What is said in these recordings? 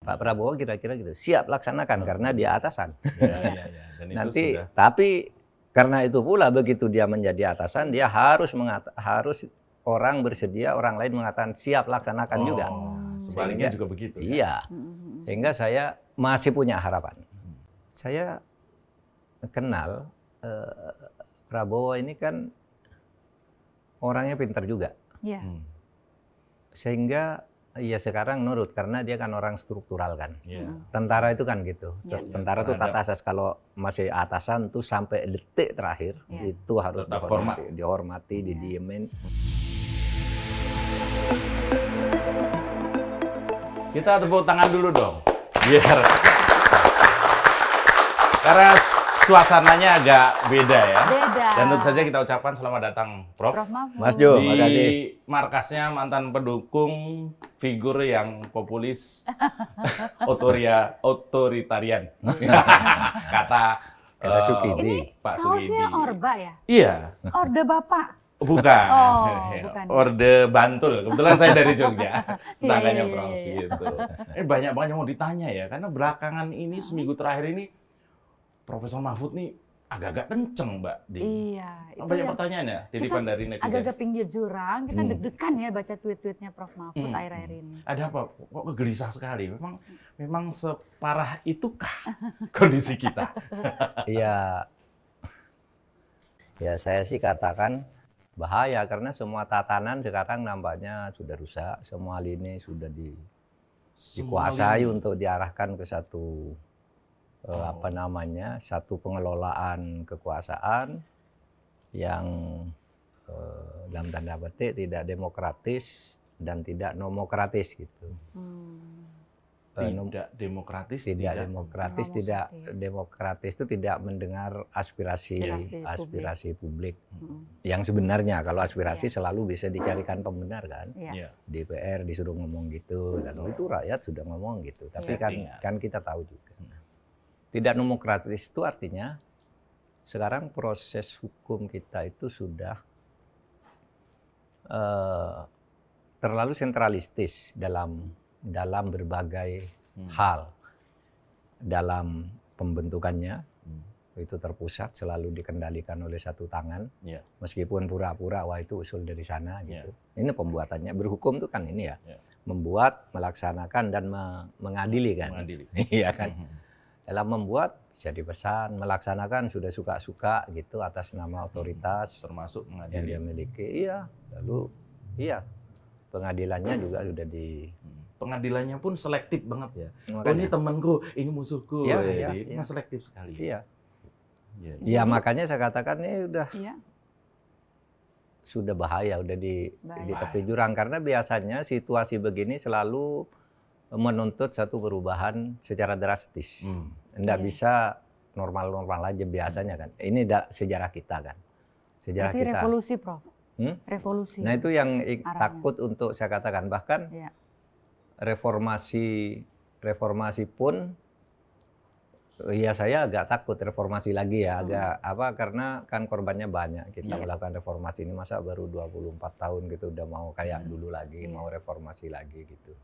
Pak Prabowo kira-kira gitu, siap laksanakan karena dia atasan. Ya. Dan Nanti, itu sudah. tapi karena itu pula begitu dia menjadi atasan, dia harus orang bersedia, orang lain mengatakan siap laksanakan juga. Sebaliknya juga begitu. Iya, sehingga saya masih punya harapan. Saya kenal Prabowo ini kan orangnya pintar juga. Iya. Sehingga ya sekarang nurut karena dia kan orang struktural kan. Tentara itu kan gitu. Tentara itu tata asas kalau masih atasan tuh sampai detik terakhir itu harus dihormati, didiemin. Kita tepuk tangan dulu dong. Biar karena suasananya agak beda ya. Beda. Dan tentu saja kita ucapkan selamat datang Prof. Mas Jo, di makasih. markasnya mantan pendukung figur yang populis otoritarian. Kata Sukidi. Pak Kaosnya Sukidi. Orba ya? Iya. Orde Bapak. Bukan. Bukan. Orde Bantul. Kebetulan saya dari Jogja. Tangganya Iya. Prof gitu. Banyak banget yang mau ditanya ya, karena belakangan ini seminggu terakhir ini Profesor Mahfud nih agak-agak kenceng, Mbak. Iya. Banyak pertanyaan ya, titipan dari netizen. Agak-agak pinggir jurang, kita deg-degan ya baca tweet-tweetnya Prof Mahfud akhir-akhir ini. Ada apa? Kok gelisah sekali? Memang separah itukah kondisi kita? Iya. Ya saya sih katakan bahaya karena semua tatanan sekarang nampaknya sudah rusak, semua lini sudah dikuasai untuk diarahkan ke satu satu pengelolaan kekuasaan yang dalam tanda petik tidak demokratis dan tidak nomokratis gitu. Tidak demokratis, demokratis itu tidak mendengar aspirasi publik. Yang sebenarnya kalau aspirasi selalu bisa dicarikan pembenar kan. DPR disuruh ngomong gitu, lalu itu rakyat sudah ngomong gitu. Tapi kan kita tahu juga. Tidak demokratis itu artinya sekarang proses hukum kita itu sudah terlalu sentralistis dalam berbagai hal. Dalam pembentukannya itu terpusat, selalu dikendalikan oleh satu tangan. Meskipun pura-pura wah itu usul dari sana gitu. Ini pembuatannya, berhukum itu kan ini ya. Membuat, melaksanakan dan mengadili kan. Iya kan. Dalam membuat bisa dipesan, melaksanakan sudah suka-suka gitu atas nama otoritas termasuk yang dia miliki. Iya, lalu pengadilannya juga sudah pengadilannya pun selektif banget ya. Makanya. Oh ini temanku, ini musuhku. Iya. Selektif sekali. Iya. Ya makanya saya katakan ini sudah bahaya, udah di tepi jurang karena biasanya situasi begini selalu menuntut satu perubahan secara drastis. Nggak bisa normal-normal aja biasanya kan. Ini sejarah kita kan. Sejarah Berarti kita. revolusi, Prof. Revolusi. Nah itu yang takut untuk saya katakan. Bahkan reformasi pun, ya saya agak takut reformasi lagi ya. Karena kan korbannya banyak. Kita melakukan reformasi ini masa baru 24 tahun gitu udah mau kayak dulu lagi, mau reformasi lagi gitu.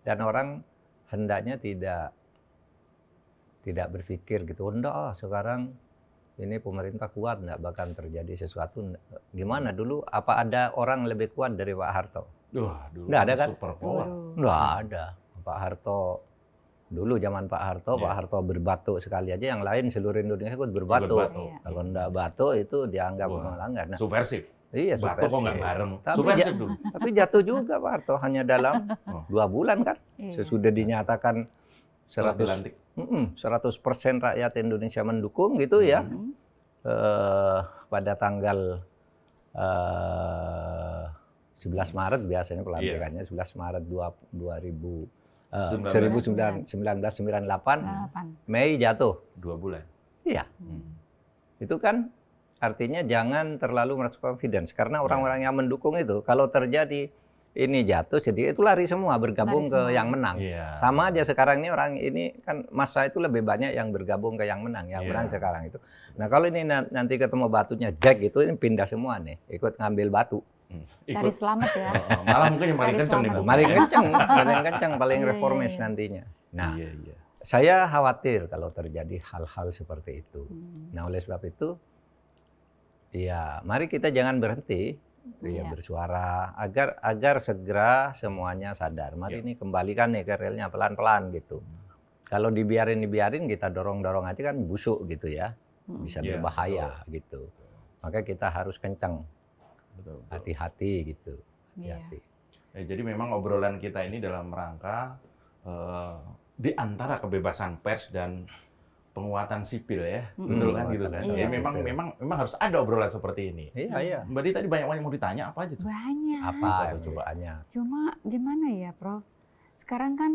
Dan orang hendaknya tidak berpikir gitu, enggak sekarang ini pemerintah kuat, enggak bakal terjadi sesuatu. Gimana dulu, apa ada orang lebih kuat dari Pak Harto? Dulu enggak ada kan? Super power. Enggak ada. Pak Harto, dulu zaman Pak Harto berbatuk sekali aja, yang lain seluruh Indonesia ikut berbatuk. Kalau enggak batuk itu dianggap melanggar. Nah, subversif. Iya, batuk kok nggak bareng. Subversif dulu. Tapi jatuh juga Pak Harto hanya dalam 2 bulan kan. Sesudah dinyatakan 100% rakyat Indonesia mendukung gitu ya. Pada tanggal 11 Maret biasanya pelantikannya 11 Maret 1998 Mei jatuh 2 bulan. Iya. Itu kan artinya jangan terlalu merasa confidence karena orang-orang yang mendukung itu kalau terjadi ini jatuh jadi itu lari semua bergabung ke yang menang. Sama aja sekarang ini orang ini kan masa itu lebih banyak yang bergabung ke yang menang, yang menang sekarang itu. Nah kalau ini nanti ketemu batunya Jack itu ini pindah semua nih, ikut ngambil batu. Cari selamat ya. Malah mungkin yang paling kenceng nih Bu. Paling kenceng, paling reformis nantinya. Nah, Iya, iya. saya khawatir kalau terjadi hal-hal seperti itu. Nah, oleh sebab itu, ya mari kita jangan berhenti ya bersuara agar segera semuanya sadar. Mari ini kembalikan nih ke relnya pelan-pelan gitu. Kalau dibiarin kita dorong-dorong aja kan busuk gitu ya, bisa berbahaya gitu. Maka kita harus kencang, hati-hati gitu. Hati-hati. Ya, jadi memang obrolan kita ini dalam rangka di antara kebebasan pers dan penguatan sipil ya, betul kan gitu kan? Ya memang harus ada obrolan seperti ini. Iya. Mbak Di tadi banyak mau ditanya apa aja tuh? Banyak. Apa cobaannya? Cuma gimana ya, Prof? Sekarang kan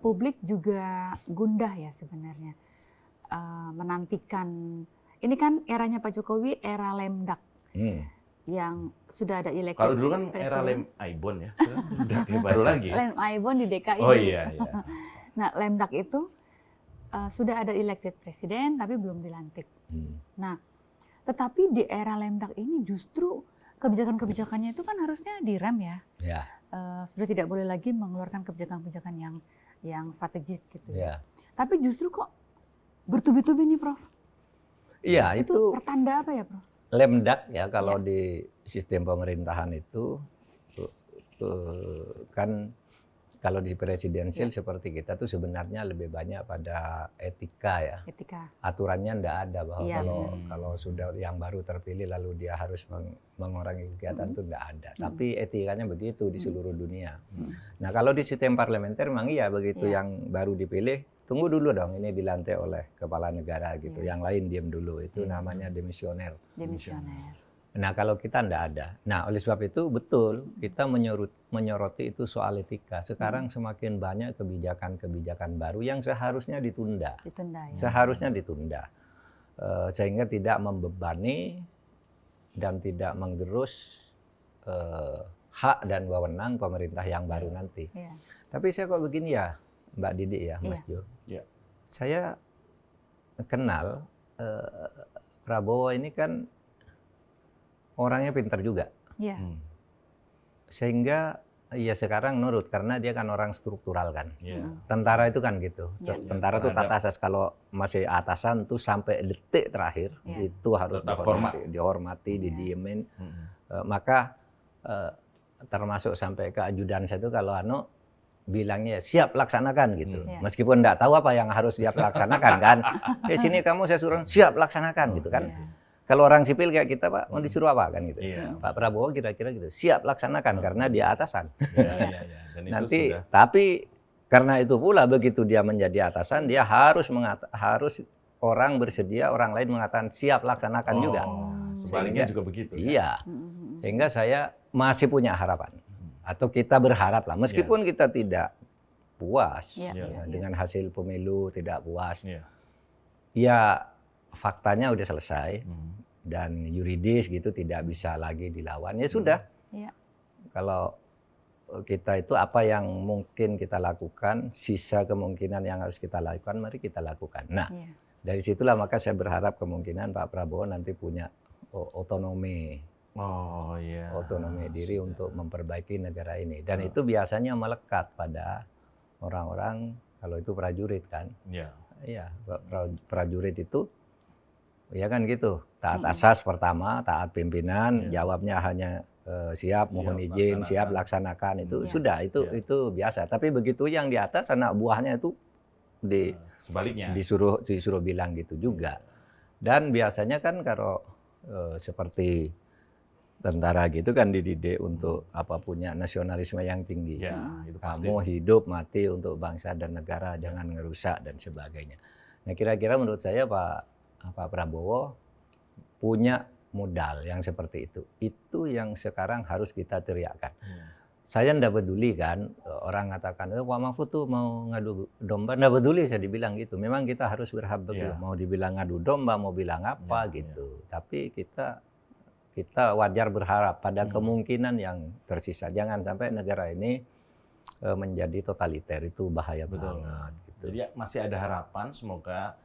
publik juga gundah ya sebenarnya menantikan. Ini kan eranya Pak Jokowi, era Lemdak. Yang sudah ada elected. Kalau dulu kan era Lem Aibon ya, udah baru lagi. Lem Aibon di DKI. Oh iya. Nah, Lemdak itu sudah ada elected presiden tapi belum dilantik. Nah, tetapi di era Lemdak ini justru kebijakan-kebijakannya itu kan harusnya direm ya. Sudah tidak boleh lagi mengeluarkan kebijakan-kebijakan yang strategik gitu ya. Tapi justru kok bertubi-tubi nih, Prof. Iya, itu pertanda apa ya, Prof? Lemdak ya kalau di sistem pemerintahan itu kan kalau di presidensial seperti kita tuh sebenarnya lebih banyak pada etika ya. Aturannya enggak ada bahwa kalau sudah yang baru terpilih lalu dia harus mengurangi kegiatan itu enggak ada. Tapi etikanya begitu di seluruh dunia. Nah, kalau di sistem parlementer memang iya begitu yang baru dipilih tunggu dulu dong ini dilantik oleh kepala negara gitu. Yang lain diam dulu. Itu namanya demisioner. Nah, kalau kita enggak ada. Nah, oleh sebab itu betul kita menyoroti itu soal etika. Sekarang semakin banyak kebijakan-kebijakan baru yang seharusnya ditunda. Seharusnya ditunda. Sehingga tidak membebani dan tidak menggerus hak dan wewenang pemerintah yang baru nanti. Tapi saya kok begini ya, Mbak Didi ya, Mas Jo. Saya kenal Prabowo ini kan orangnya pintar juga. Sehingga ya sekarang nurut karena dia kan orang struktural kan. Tentara itu kan gitu. Tentara itu tata asas kalau masih atasan tuh sampai detik terakhir itu harus dihormati, didiemin. Maka termasuk sampai ke ajudan saya itu kalau bilangnya siap laksanakan gitu. Meskipun enggak tahu apa yang harus siap laksanakan kan. Sini kamu saya suruh siap laksanakan gitu kan. Kalau orang sipil kayak kita Pak mau disuruh apa kan gitu. Pak Prabowo kira-kira gitu. Siap laksanakan karena dia atasan. Nanti tapi karena itu pula begitu dia menjadi atasan dia harus orang bersedia orang lain mengatakan siap laksanakan juga. Sebaliknya juga begitu. Iya. Sehingga saya masih punya harapan. Atau kita berharap lah, meskipun kita tidak puas dengan hasil pemilu, tidak puas, ya faktanya udah selesai dan yuridis gitu tidak bisa lagi dilawan, ya sudah. Kalau kita itu apa yang mungkin kita lakukan, sisa kemungkinan yang harus kita lakukan, mari kita lakukan. Nah, dari situlah maka saya berharap kemungkinan Pak Prabowo nanti punya otonomi. Otonomi diri untuk memperbaiki negara ini. Dan itu biasanya melekat pada orang-orang kalau itu prajurit kan. Iya, prajurit itu ya kan gitu. Taat asas pertama, taat pimpinan, jawabnya hanya siap mohon izin, siap laksanakan itu sudah itu biasa. Tapi begitu yang di atas anak buahnya itu sebaliknya disuruh bilang gitu juga. Dan biasanya kan kalau seperti tentara gitu kan dididik untuk punya nasionalisme yang tinggi. Kamu hidup mati untuk bangsa dan negara, jangan ngerusak dan sebagainya. Nah, kira-kira menurut saya Pak Prabowo punya modal yang seperti itu. Itu yang sekarang harus kita teriakkan. Saya enggak peduli kan orang mengatakan Pak Mahfud tuh mau ngadu domba, enggak peduli saya dibilang gitu. Memang kita harus berhak mau dibilang ngadu domba, mau bilang apa gitu. Tapi kita wajar berharap pada kemungkinan yang tersisa. Jangan sampai negara ini menjadi totaliter, itu bahaya banget. Gitu. Jadi masih ada harapan, semoga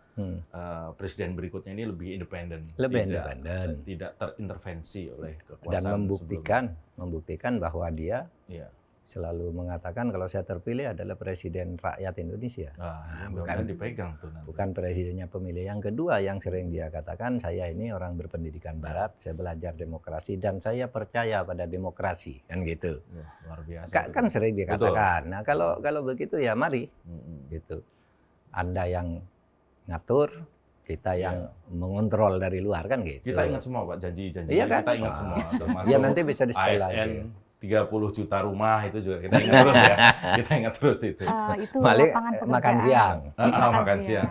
presiden berikutnya ini lebih independen. Tidak terintervensi oleh kekuasaan dan membuktikan bahwa dia selalu mengatakan kalau saya terpilih adalah presiden rakyat Indonesia. Bukan dipegang tuh nanti. Bukan presidennya pemilih. Yang kedua yang sering dia katakan, saya ini orang berpendidikan barat, saya belajar demokrasi dan saya percaya pada demokrasi, kan gitu. Luar biasa. Kan sering dikatakan. Betul. Nah kalau begitu ya mari, gitu. Anda yang ngatur, kita yang mengontrol dari luar, kan gitu. Kita ingat semua Pak janji-janji. Iya kan? Kita ingat semua. Ya nanti bisa di-setel ASN lagi. 30 juta rumah itu juga kita ingat terus ya. Kita ingat terus itu. Itu Balik, lapangan pekerjaan. makan siang. Makan siang.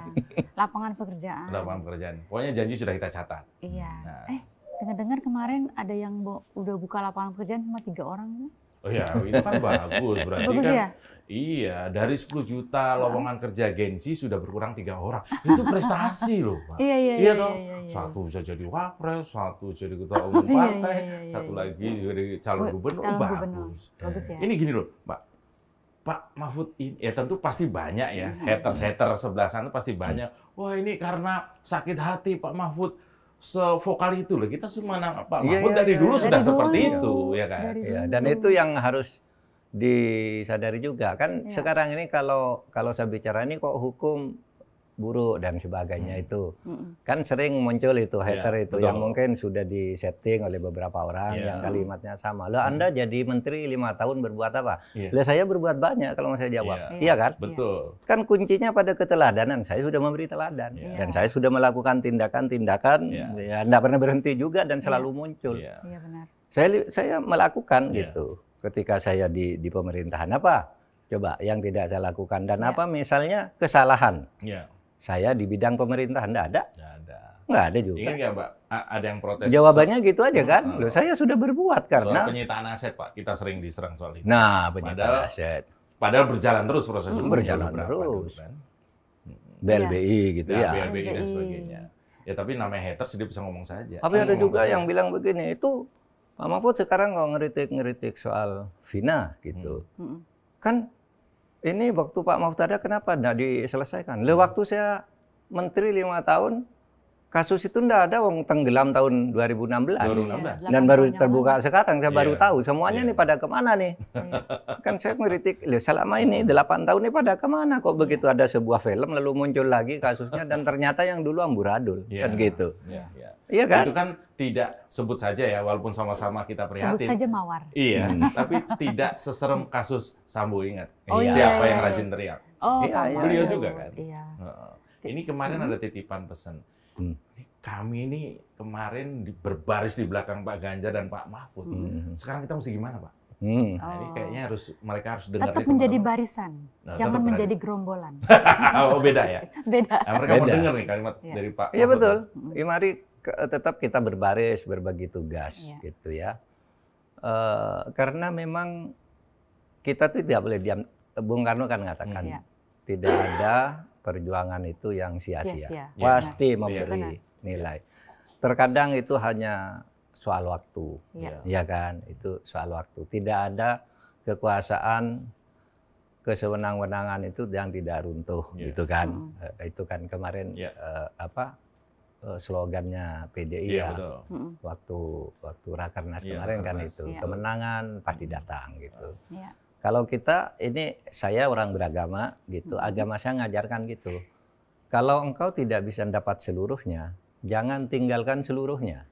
Lapangan pekerjaan. Lapangan pekerjaan. Pokoknya janji sudah kita catat. Iya. Nah. Dengar-dengar kemarin ada yang udah buka lapangan pekerjaan cuma 3 orang. Oh ya, itu kan bagus. Berarti bagus kan ya? Iya, dari 10 juta lowongan kerja Gensi sudah berkurang 3 orang. Itu prestasi loh, Pak. Iya toh. Iya. Satu bisa jadi wapres, satu jadi ketua umum partai, satu lagi jadi calon gubernur. Bagus ya. Ini gini loh, Pak Mahfud ini ya tentu pasti banyak ya, hater sebelah sana pasti banyak. Wah, ini karena sakit hati Pak Mahfud sevokal itu loh. Kita semua Pak Mahfud dari dulu sudah seperti itu, ya kan? Iya, dan itu yang harus disadari juga kan. Sekarang ini kalau saya bicara ini kok hukum buruk dan sebagainya itu kan sering muncul itu hater itu yang mungkin sudah disetting oleh beberapa orang yang kalimatnya sama. Lah Anda jadi menteri 5 tahun berbuat apa? Lah saya berbuat banyak kalau saya jawab. Iya kan? Betul. Kan kuncinya pada keteladanan. Saya sudah memberi teladan dan saya sudah melakukan tindakan-tindakan ya enggak pernah berhenti juga dan selalu muncul. Iya benar. Saya melakukan gitu. Ketika saya di pemerintahan apa? Coba yang tidak saya lakukan dan apa misalnya kesalahan. Saya di bidang pemerintahan enggak ada. Enggak ada juga. Ingat nggak, Pak? Ada yang protes. Jawabannya gitu aja kan. Loh, saya sudah berbuat karena soal penyitaan aset, Pak. Kita sering diserang soal itu. Nah, penyitaan aset. Padahal berjalan terus proses itu. Berjalan terus. Kan? BLBI gitu ya. BLBI dan sebagainya. Ya tapi namanya haters dia bisa ngomong saja. Tapi ada juga yang bilang begini, itu Pak Mahfud sekarang kalau ngeritik soal Vina gitu. Kan ini waktu Pak Mahfud ada kenapa tidak diselesaikan? Waktu saya menteri 5 tahun, kasus itu tidak ada, wong tenggelam tahun 2016. Dan baru terbuka sekarang, saya baru tahu. Semuanya nih pada kemana nih? Kan saya ngeritik, selama ini 8 tahun ini pada kemana? Kok begitu ada sebuah film lalu muncul lagi kasusnya dan ternyata yang dulu amburadul. Kan gitu. Iya kan? Itu kan tidak sebut saja ya, walaupun sama-sama kita prihatin. Sebut saja mawar. Iya, tapi tidak seserem kasus Sambo, ingat. Iya. Siapa yang rajin teriak? Beliau iya. juga kan. Iya. Ini kemarin ada titipan pesan. Kami ini kemarin berbaris di belakang Pak Ganjar dan Pak Mahfud. Sekarang kita mesti gimana, Pak? Nah, ini kayaknya mereka harus dengar. Tetap menjadi barisan, jangan menjadi gerombolan. Oh, beda ya? Beda. Nah, mereka mau dengar nih kalimat dari Pak Mahfud. Iya betul. Mari tetap kita berbaris, berbagi tugas, gitu ya. Karena memang kita tuh tidak boleh diam. Bung Karno kan mengatakan tidak ada perjuangan itu yang sia-sia. Pasti memberi nilai. Terkadang itu hanya soal waktu, ya kan? Itu soal waktu. Tidak ada kekuasaan, kesewenang-wenangan itu yang tidak runtuh, gitu kan? Itu kan kemarin slogannya PDI waktu Rakernas kemarin kan itu. Kemenangan pasti datang, gitu. Kalau kita ini saya orang beragama gitu, agama saya ngajarkan gitu. Kalau engkau tidak bisa dapat seluruhnya, jangan tinggalkan seluruhnya.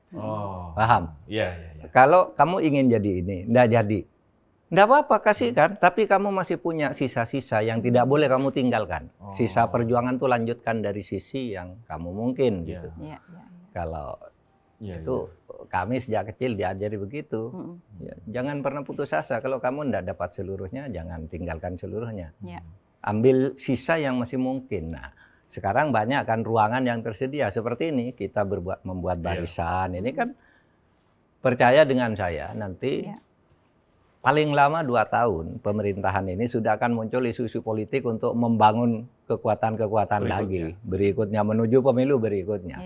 Paham? Iya. Kalau kamu ingin jadi ini, enggak jadi. Enggak apa-apa, kasihkan, tapi kamu masih punya sisa-sisa yang tidak boleh kamu tinggalkan. Sisa perjuangan tuh lanjutkan dari sisi yang kamu mungkin gitu. Kalau itu kami sejak kecil diajari begitu. Jangan pernah putus asa. Kalau kamu tidak dapat seluruhnya, jangan tinggalkan seluruhnya. Ambil sisa yang masih mungkin. Nah, sekarang banyak kan ruangan yang tersedia seperti ini. Kita membuat barisan. Ini kan percaya dengan saya nanti paling lama 2 tahun pemerintahan ini sudah akan muncul isu-isu politik untuk membangun kekuatan-kekuatan lagi. Berikutnya menuju pemilu berikutnya.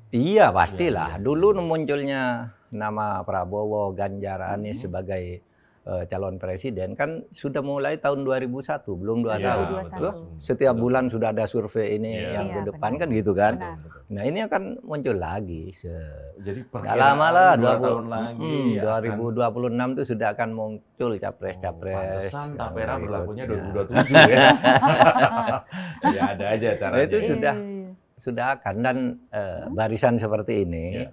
Iya pastilah. Dulu munculnya nama Prabowo, Ganjar, Anies sebagai calon presiden kan sudah mulai tahun 2001, belum 2 Iya, tahun. betul. Setiap bulan sudah ada survei ini Iya. yang ke Iya, depan benar. kan gitu kan. Benar. Nah ini akan muncul lagi. Jadi Nggak lama lah, 2 tahun lagi 2026 itu sudah akan muncul capres-capres. Pantesan yang Tapera berikutnya. berlakunya 2027 ya. Ya ada aja caranya. Nah, itu Iya, sudah iya. sudah akan, dan barisan seperti ini Iya.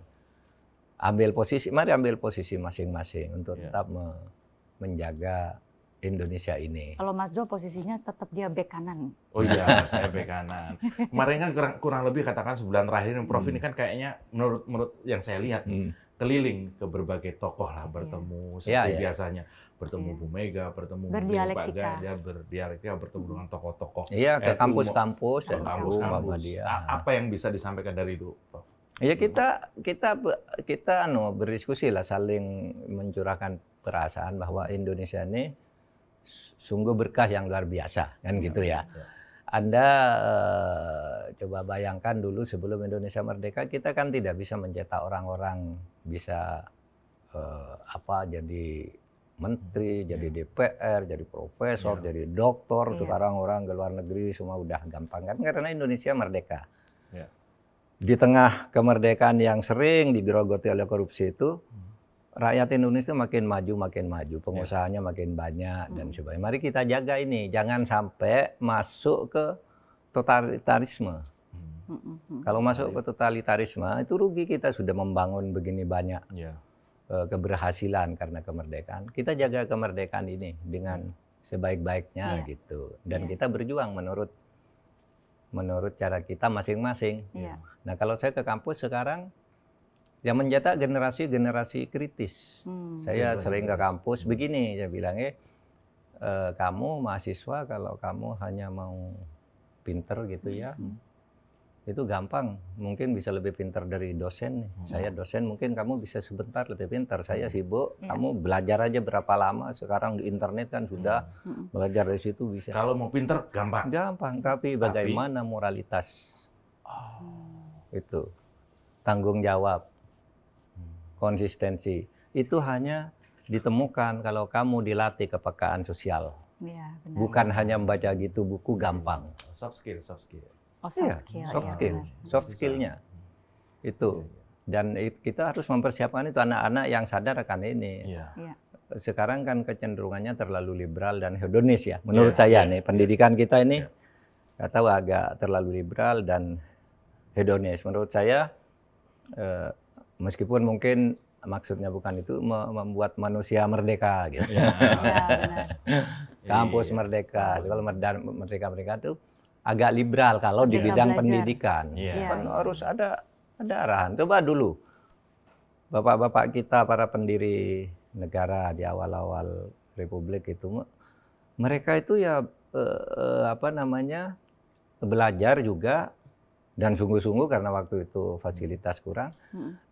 mari ambil posisi masing-masing untuk Iya. tetap menjaga Indonesia ini. Kalau Mas Jo posisinya tetap dia bek kanan. Oh iya, saya bek kanan. Kemarin kan kurang lebih katakan sebulan terakhir Prof ini kan kayaknya menurut yang saya lihat keliling ke berbagai tokoh lah bertemu seperti Iya, iya. biasanya, bertemu Iya. Bu Mega, bertemu Berdialektika. Pak Ganjar, berdialektika, bertemu dengan tokoh-tokoh. Iya, ke NU, kampus-kampus, ke kampus-kampus. Muhammadiyah. Apa yang bisa disampaikan dari itu, Prof? Ya kita berdiskusi lah, saling mencurahkan perasaan bahwa Indonesia ini sungguh berkah yang luar biasa kan gitu ya. Anda coba bayangkan dulu sebelum Indonesia merdeka kita kan tidak bisa mencetak orang-orang bisa jadi menteri, jadi DPR, jadi profesor, jadi doktor. Iya. Sekarang orang ke luar negeri semua udah gampang kan karena Indonesia merdeka. Iya. Di tengah kemerdekaan yang sering digerogoti oleh korupsi itu, rakyat Indonesia makin maju, pengusahanya makin banyak dan sebagainya. Mari kita jaga ini, jangan sampai masuk ke totalitarisme. Kalau masuk ke totalitarisme itu rugi, kita sudah membangun begini banyak keberhasilan karena kemerdekaan. Kita jaga kemerdekaan ini dengan sebaik-baiknya gitu, dan kita berjuang menurut cara kita masing-masing. Iya. Nah kalau saya ke kampus sekarang, yang mencetak generasi kritis. Saya sering ke kampus begini, saya bilang kamu mahasiswa kalau kamu hanya mau pinter gitu ya, itu gampang. Mungkin bisa lebih pinter dari dosen nih. Saya dosen, mungkin kamu bisa sebentar lebih pinter. Saya sibuk, kamu belajar aja berapa lama. Sekarang di internet kan sudah belajar dari situ bisa. Kalau mau pinter gampang. Gampang, tapi bagaimana moralitas? Itu tanggung jawab. Konsistensi itu hanya ditemukan kalau kamu dilatih kepekaan sosial. Iya, benar. Bukan hanya membaca gitu buku gampang. Soft skill. Oh, Iya, soft skill. soft skillnya itu. Dan kita harus mempersiapkan itu anak-anak yang sadar akan ini. Iya. Sekarang kan kecenderungannya terlalu liberal dan hedonis ya. Menurut saya nih pendidikan kita ini nggak tahu agak terlalu liberal dan hedonis. Menurut saya meskipun mungkin maksudnya bukan itu membuat manusia merdeka gitu. Kampus merdeka. Kalau merdeka itu agak liberal kalau di bidang pendidikan. Kan harus ada arahan. Coba dulu bapak-bapak kita para pendiri negara di awal-awal Republik itu, mereka itu ya belajar juga. Dan sungguh-sungguh karena waktu itu fasilitas kurang,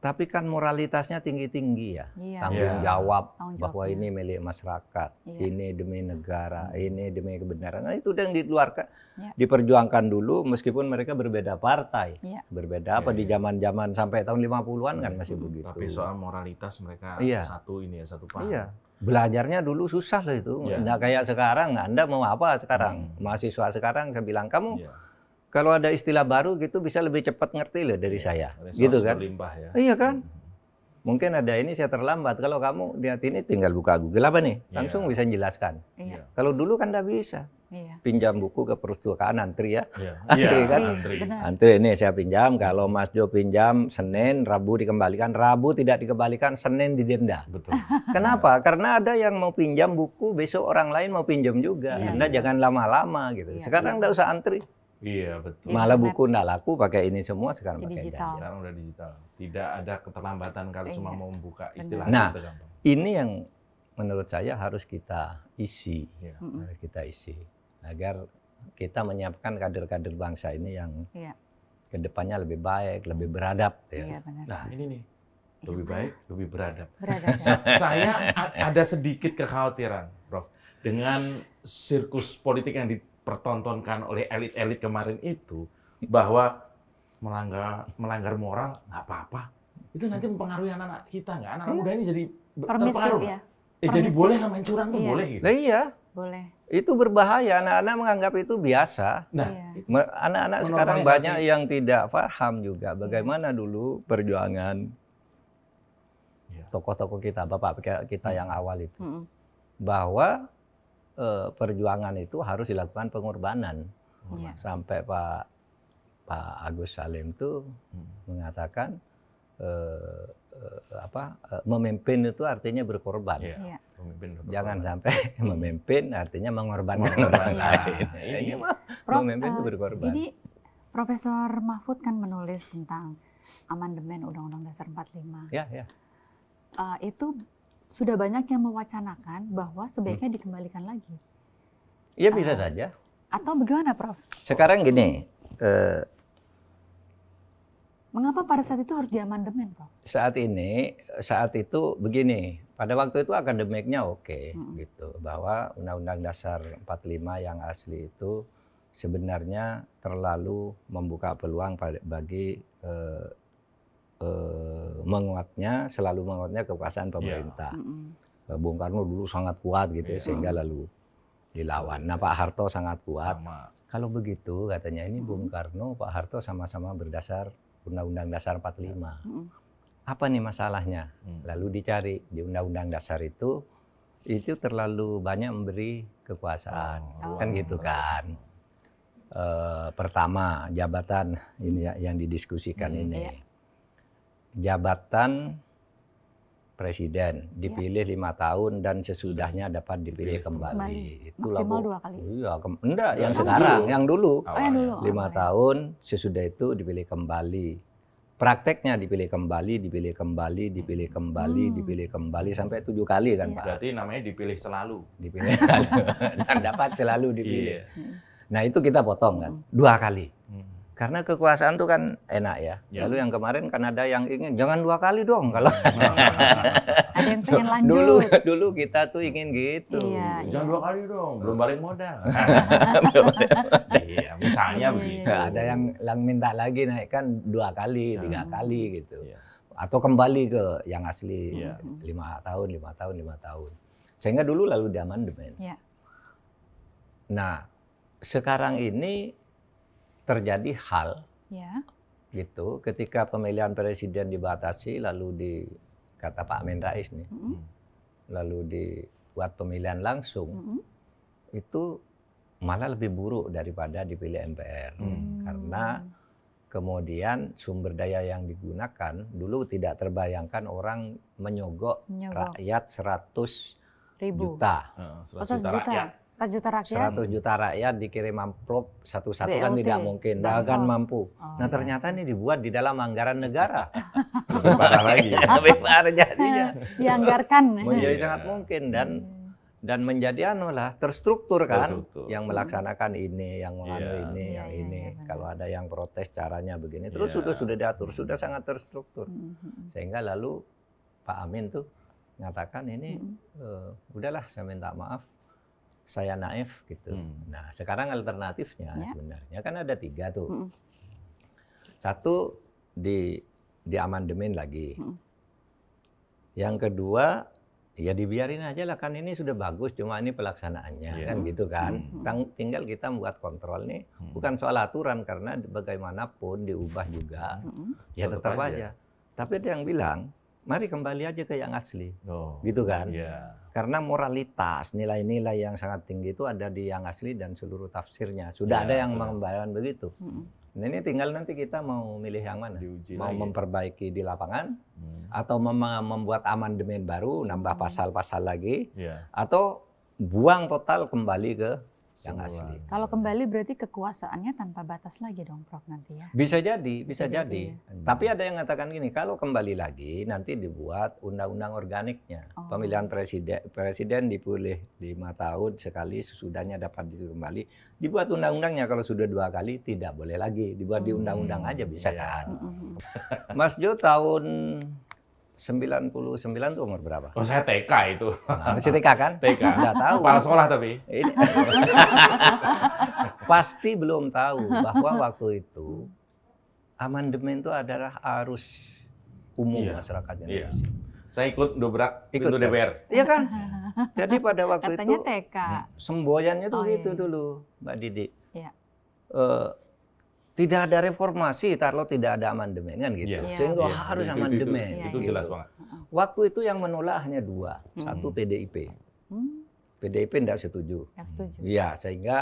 tapi kan moralitasnya tinggi-tinggi ya. Tanggung jawab bahwa ini milik masyarakat, ini demi negara, ini demi kebenaran. Nah itu yang dikeluarkan, diperjuangkan dulu meskipun mereka berbeda partai. Berbeda di zaman-zaman sampai tahun 50-an kan masih begitu. Tapi soal moralitas mereka satu paham. Iya. Belajarnya dulu susah loh itu. Nggak kayak sekarang, Anda mau apa sekarang? Mahasiswa sekarang saya bilang, kamu kalau ada istilah baru gitu bisa lebih cepat ngerti loh dari saya, gitu kan? Iya kan? Mungkin ada ini saya terlambat. Kalau kamu lihat ini tinggal buka Google apa nih, langsung bisa menjelaskan. Kalau dulu kan nggak bisa. Pinjam buku ke perpustakaan antri ya, antri kan? Antri ini saya pinjam. Kalau Mas Jo pinjam Senin, Rabu dikembalikan, Rabu tidak dikembalikan, Senin didenda. Betul. Kenapa? Karena ada yang mau pinjam buku, besok orang lain mau pinjam juga. Anda jangan lama-lama gitu. Sekarang nggak usah antri. Iya betul. Malah buku nggak laku pakai ini semua sekarang pakai digital. Sekarang udah digital. Tidak ada keterlambatan kalau cuma mau membuka istilah. Nah, ini yang menurut saya harus kita isi, harus kita isi agar kita menyiapkan kader-kader bangsa ini yang kedepannya lebih baik, lebih beradab. Iya, benar. Nah ini nih lebih baik, lebih beradab. Saya ada sedikit kekhawatiran, Prof, dengan sirkus politik yang dipertontonkan oleh elit-elit kemarin itu, bahwa melanggar moral nggak apa-apa. Itu nanti mempengaruhi anak-anak kita nggak? Anak-anak muda ini jadi terpengaruh. Jadi boleh lah main curang tuh, boleh gitu. Lah iya. Boleh. Itu berbahaya, anak-anak menganggap itu biasa. Nah, anak-anak sekarang banyak yang tidak paham juga bagaimana dulu perjuangan tokoh-tokoh kita, bapak kita yang awal itu. Bahwa perjuangan itu harus dilakukan pengorbanan. Sampai Pak Agus Salim itu mengatakan memimpin itu artinya berkorban. Jangan sampai memimpin artinya mengorbankan orang lain. Ini mah memimpin itu berkorban. Jadi Profesor Mahfud kan menulis tentang amandemen Undang-Undang Dasar 45. Ya, ya. Itu sudah banyak yang mewacanakan bahwa sebaiknya dikembalikan lagi. Iya bisa saja. Atau bagaimana, Prof? Sekarang gini. Mengapa pada saat itu harus diamandemen, Prof? Saat itu begini, pada waktu itu akademiknya oke, gitu, bahwa Undang-Undang Dasar 45 yang asli itu sebenarnya terlalu membuka peluang bagi selalu menguatnya kekuasaan pemerintah. Bung Karno dulu sangat kuat gitu, sehingga lalu dilawan. Nah, Pak Harto sangat kuat. Kalau begitu katanya ini Bung Karno, Pak Harto sama-sama berdasar Undang-Undang Dasar 45. Apa nih masalahnya? Lalu dicari di Undang-Undang Dasar itu terlalu banyak memberi kekuasaan, kan gitu kan. Pertama jabatan ini yang didiskusikan ini, jabatan presiden dipilih 5 tahun dan sesudahnya dapat dipilih kembali. Itu maksimal 2 kali. Iya, enggak yang sekarang, yang dulu. 5 tahun sesudah itu dipilih kembali. Prakteknya dipilih kembali, dipilih kembali, dipilih kembali, dipilih kembali sampai 7 kali kan, Pak. Berarti namanya dipilih selalu. Dipilih selalu dan dapat selalu dipilih. Nah, itu kita potong kan 2 kali. Karena kekuasaan itu kan enak ya. Lalu yang kemarin kan ada yang ingin jangan 2 kali dong kalau ada yang pengen lanjut. Dulu kita tuh ingin gitu. Jangan 2 kali dong, belum balik modal. Iya, misalnya begitu. Ada yang minta lagi naikkan 2 kali, 3 kali gitu. Atau kembali ke yang asli 5 tahun, 5 tahun, 5 tahun. Sehingga dulu lalu diamandemen. Nah, sekarang ini terjadi hal gitu ketika pemilihan presiden dibatasi lalu kata Pak Amin Rais nih lalu dibuat pemilihan langsung itu malah lebih buruk daripada dipilih MPR karena kemudian sumber daya yang digunakan dulu tidak terbayangkan orang menyogok rakyat 100 juta. 100 juta rakyat. 100 juta rakyat. 100 juta rakyat dikirim amplop satu-satu kan tidak mungkin, tidak akan mampu. Nah ternyata ini dibuat di dalam anggaran negara. Lebih parah lagi. Lebih parah jadinya. Dianggarkan. Menjadi sangat mungkin dan menjadi terstruktur kan, yang melaksanakan ini, yang menganu ini, yang ini. Kalau ada yang protes caranya begini, terus sudah diatur, sudah sangat terstruktur. Sehingga lalu Pak Amin tuh mengatakan ini udahlah saya minta maaf. Saya naif gitu. Nah sekarang alternatifnya sebenarnya kan ada 3 tuh. Satu di amandemen lagi. Yang kedua ya dibiarin aja lah kan ini sudah bagus cuma ini pelaksanaannya kan gitu kan. Tinggal kita membuat kontrol nih bukan soal aturan karena bagaimanapun diubah juga ya tetap aja. Tapi ada yang bilang mari kembali aja ke yang asli, gitu kan? Karena moralitas, nilai-nilai yang sangat tinggi itu ada di yang asli dan seluruh tafsirnya. Sudah ada yang mengembalikan begitu. Nah, ini tinggal nanti kita mau milih yang mana? Mau memperbaiki di lapangan, atau membuat amandemen baru, nambah pasal-pasal lagi, atau buang total kembali ke yang asli. Kalau kembali berarti kekuasaannya tanpa batas lagi dong, Prof, nanti ya? Bisa jadi. Ya. Tapi ada yang mengatakan gini, kalau kembali lagi nanti dibuat undang-undang organiknya. Pemilihan presiden dipilih 5 tahun sekali, sesudahnya dapat kembali. Dibuat undang-undangnya kalau sudah 2 kali tidak boleh lagi. Dibuat di undang-undang aja bisa kan. Mas Jo tahun 99 tuh umur berapa? Oh saya TK itu. Masih TK kan? TK. Nggak tahu. Kepala sekolah tapi. Pasti belum tahu bahwa waktu itu amandemen itu adalah arus umum masyarakat Indonesia. Saya ikut dobrak Ikut pintu kan? DPR. Iya kan? Jadi pada waktu Katanya itu TK. semboyannya tuh Oh, gitu iya. dulu, Mbak Didi. Iya. Tidak ada reformasi kalau tidak ada amandemen kan gitu. Iya. Sehingga Iya. harus Itu- amandemen. Itu gitu. jelas banget. Waktu itu yang menolak hanya dua, satu PDIP. PDIP tidak setuju. Nggak setuju. Iya, sehingga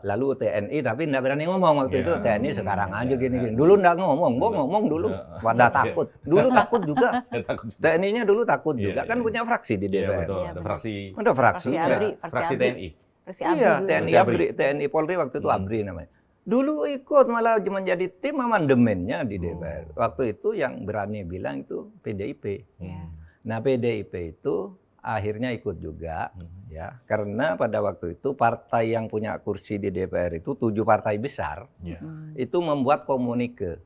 lalu TNI tapi tidak berani ngomong waktu Iya. itu. TNI sekarang aja Iya. gini-gini. Dulu tidak ngomong, gua ngomong dulu. Iya. Pada takut. Dulu takut juga. Takut. TNI-nya dulu takut Iya, juga. iya, Kan iya. punya fraksi di Iya, DPR. betul. Iya, Ada benar. fraksi. Ada fraksi. Fraksi ABRI. Fraksi ABRI. TNI. Versi ABRI Iya, dulu. TNI Versi ABRI, TNI Polri waktu itu ABRI namanya. Dulu ikut malah menjadi tim amandemennya di DPR. Waktu itu yang berani bilang itu PDIP. Iya. Nah, PDIP itu akhirnya ikut juga, ya, karena pada waktu itu partai yang punya kursi di DPR itu 7 partai besar Iya. itu membuat komunike,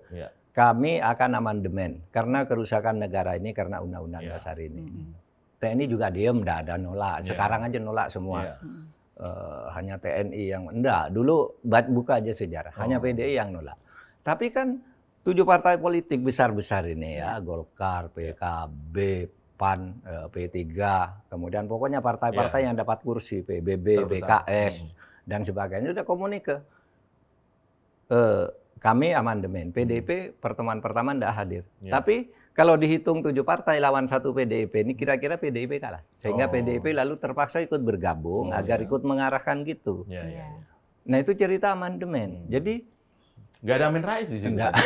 Iya. Kami akan amandemen karena kerusakan negara ini karena undang-undang Iya. dasar ini. TNI juga diem, tidak ada nolak. Iya. Sekarang aja nolak semua. Iya. Hanya TNI yang enggak. Dulu buka aja sejarah. Hanya Oh. PDI yang nolak. Tapi kan 7 partai politik besar-besar ini ya, Golkar, PKB, PAN, P3, kemudian pokoknya partai-partai yang dapat kursi, PBB, Terbesar. PKS, dan sebagainya udah komunike. Kami amandemen. PDIP pertemuan pertama tidak hadir. Ya. Tapi kalau dihitung 7 partai lawan 1 PDIP, ini kira-kira PDIP kalah. Sehingga Oh. PDIP lalu terpaksa ikut bergabung Oh, agar iya. ikut mengarahkan gitu. Iya, iya, Iya. iya. Nah itu cerita amandemen. Jadi Nggak ada Amin Rais di sini. Nggak.